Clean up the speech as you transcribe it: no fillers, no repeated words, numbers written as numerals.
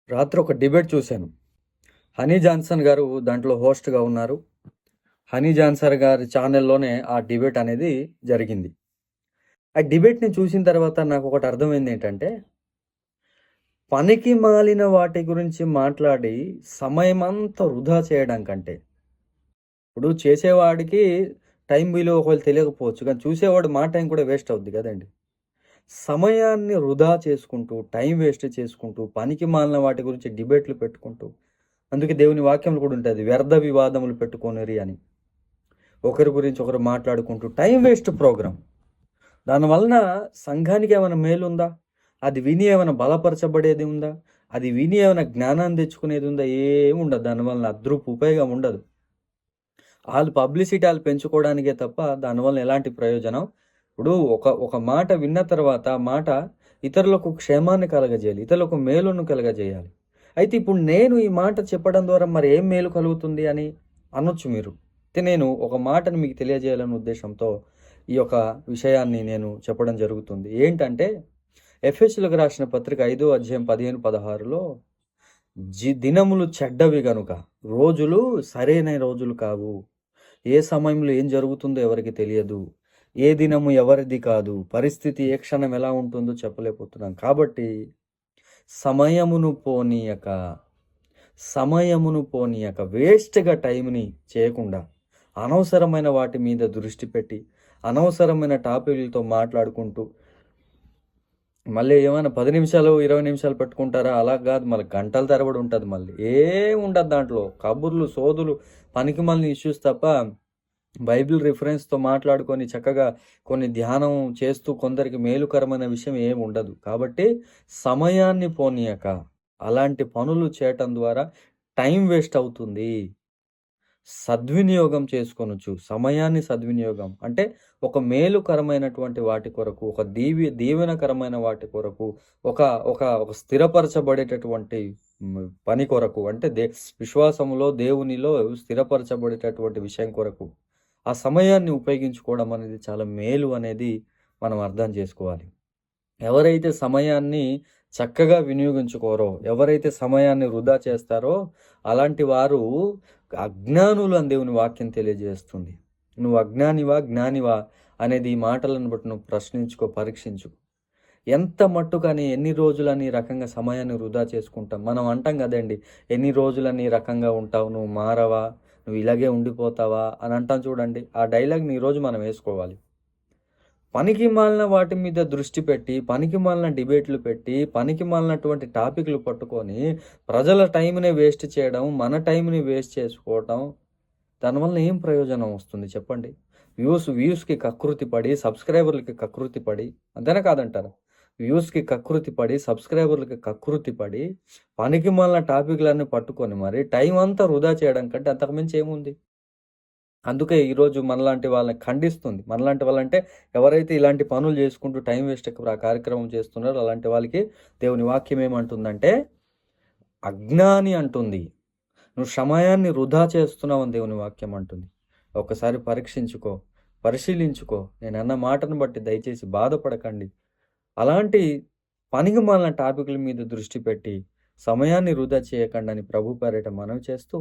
రాత్రి ఒక డిబేట్ చూశాను. హనీ జాన్సన్ గారు దాంట్లో హోస్ట్‌గా ఉన్నారు. హనీ జాన్సన్ గారి ఛానెల్‌లోనే ఆ డిబేట్ అనేది జరిగింది. ఆ డిబేట్‌ని చూసిన తర్వాత నాకొకటి అర్థమైందేంటంటే, పనికి మాలిన వాటి గురించి మాట్లాడి సమయమంతా వృధా చేయడం కంటే, ఇప్పుడు చేసేవాడికి టైం విలువ ఒకవేళ తెలియకపోవచ్చు. కానీ చూసేవాడు మా టైం కూడా వేస్ట్ అవుద్ది కదండీ! సమయాన్ని వృధా చేసుకుంటూ, టైం వేస్ట్ చేసుకుంటూ, పనికి మాలిన వాటి గురించి డిబేట్‌లు పెట్టుకుంటూ, అందుకే దేవుని వాక్యంలో కూడా ఉంటది. వ్యర్థ వివాదములు పెట్టుకొనిరి అని. ఒకరి గురించి ఒకరు మాట్లాడుకుంటూ టైం వేస్ట్ ప్రోగ్రామ్. దానివలన సంఘానికి ఏమైనా మేలుందా? అది విని ఏమైనా బలపరచబడేది ఉందా? అది విని ఏమైనా జ్ఞానాన్ని తెచ్చుకునేది ఉందా? ఏముండదు. దానివలన అద్రూపు ఉపయోగం ఉండదు. ఆళ్ళు పబ్లిసిటీ ఆళ్ళు పెంచుకోవడానికే తప్ప దానివల్ల ఎలాంటి ప్రయోజనం ఇప్పుడు ఒక మాట విన్న తర్వాత ఆ మాట ఇతరులకు క్షేమాన్ని కలగజేయాలి. ఇతరులకు మేలును కలగజేయాలి. అయితే ఇప్పుడు నేను ఈ మాట చెప్పడం ద్వారా మరి ఏం మేలు కలుగుతుంది అని అనొచ్చు మీరు. అయితే నేను ఒక మాటను మీకు తెలియజేయాలనే ఉద్దేశంతో ఈ యొక్క విషయాన్ని నేను చెప్పడం జరుగుతుంది. ఏంటంటే ఎఫెసీయులకు రాసిన పత్రిక 5వ అధ్యాయం 15, 16లో దినములు చెడ్డవి గనుక రోజులు సరైన రోజులు కావు. ఏ సమయంలో ఏం జరుగుతుందో ఎవరికి తెలియదు. ఏ దినము ఎవరిది కాదు. పరిస్థితి ఏ క్షణం ఎలా ఉంటుందో చెప్పలేకపోతున్నాం. కాబట్టి సమయమును పోనీయక వేస్ట్‌గా టైంని చేయకుండా అనవసరమైన వాటి మీద దృష్టి పెట్టి, అనవసరమైన టాపిక్‌లతో మాట్లాడుకుంటూ మళ్ళీ ఏమైనా 10 నిమిషాలు, 20 నిమిషాలు పెట్టుకుంటారా? అలా గాదు. మళ్ళీ గంటల తరబడి ఉంటది మళ్ళీ. ఏముండదు దాంట్లో. కబుర్లు, సోదులు, పనికిమాలిన ఇష్యూస్ తప్ప బైబిల్ రిఫరెన్స్‌తో మాట్లాడుకొని చక్కగా కొన్ని ధ్యానం చేస్తూ కొందరికి మేలుకరమైన విషయం ఏమి ఉండదు. కాబట్టి సమయాన్ని పోనీయక అలాంటి పనులు చేయటం ద్వారా టైం వేస్ట్ అవుతుంది. సద్వినియోగం చేసుకొనొచ్చు. సమయాన్ని సద్వినియోగం అంటే ఒక మేలుకరమైనటువంటి వాటి కొరకు, ఒక దీవెనకరమైన వాటి కొరకు, ఒక ఒక ఒక స్థిరపరచబడేటటువంటి పని కొరకు అంటే విశ్వాసములో, దేవునిలో స్థిరపరచబడేటటువంటి విషయం కొరకు ఆ సమయాన్ని ఉపయోగించుకోవడం అనేది చాలా మేలు అనేది మనం అర్థం చేసుకోవాలి. ఎవరైతే సమయాన్ని చక్కగా వినియోగించుకోరో, ఎవరైతే సమయాన్ని వృధా చేస్తారో అలాంటి వారు అజ్ఞానులు అని దేవుని వాక్యం తెలియజేస్తుంది. నువ్వు అజ్ఞానివా, జ్ఞానివా అనేది ఈ మాటలను బట్టి నువ్వు ప్రశ్నించుకో, పరీక్షించుకో. ఎంత మట్టుకని ఎన్ని రోజులని ఈ రకంగా సమయాన్ని వృధా చేసుకుంటాం. మనం అంటాం కదండి, ఎన్ని రోజులని ఈ రకంగా ఉంటావు, నువ్వు మారవా, నువ్వు ఇలాగే ఉండిపోతావా అని అంటాం చూడండి. ఆ డైలాగ్ని ఈరోజు మనం వేసుకోవాలి. పనికి మాలిన వాటి మీద దృష్టి పెట్టి, పనికి మాలిన డిబేట్లు పెట్టి, పనికి మాలినటువంటి టాపిక్లు పట్టుకొని ప్రజల టైంని వేస్ట్ చేయడం, మన టైంని వేస్ట్ చేసుకోవటం, దానివల్ల ఏం ప్రయోజనం వస్తుంది చెప్పండి? వ్యూస్‌కి కకృతి పడి, సబ్స్క్రైబర్లకి కకృతి పడి, అంతేనా కాదంటారా? వ్యూస్‌కి కకృతి పడి, సబ్స్క్రైబర్లకి కకృతి పడి, పనికి మాలిన టాపిక్‌లన్నీ పట్టుకొని మరి టైం అంతా వృధా చేయడం కంటే అంతకుమించి ఏముంది? అందుకే ఈరోజు మనలాంటి వాళ్ళని ఖండిస్తుంది. మనలాంటి వాళ్ళంటే ఎవరైతే ఇలాంటి పనులు చేసుకుంటూ టైం వేస్ట్ ఆ కార్యక్రమం చేస్తున్నారో అలాంటి వాళ్ళకి దేవుని వాక్యం ఏమంటుందంటే, అజ్ఞాని అంటుంది. నువ్వు సమయాన్ని వృధా చేస్తున్నావని దేవుని వాక్యం అంటుంది. ఒక్కసారి పరీక్షించుకో, పరిశీలించుకో. నేనన్న మాటను బట్టి దయచేసి బాధపడకండి. అలాంటి పనికిమాలిన టాపిక్‌ల మీద దృష్టి పెట్టి సమయాన్ని వృధా చేయకండి అని ప్రభు పేరిట మనవి చేస్తూ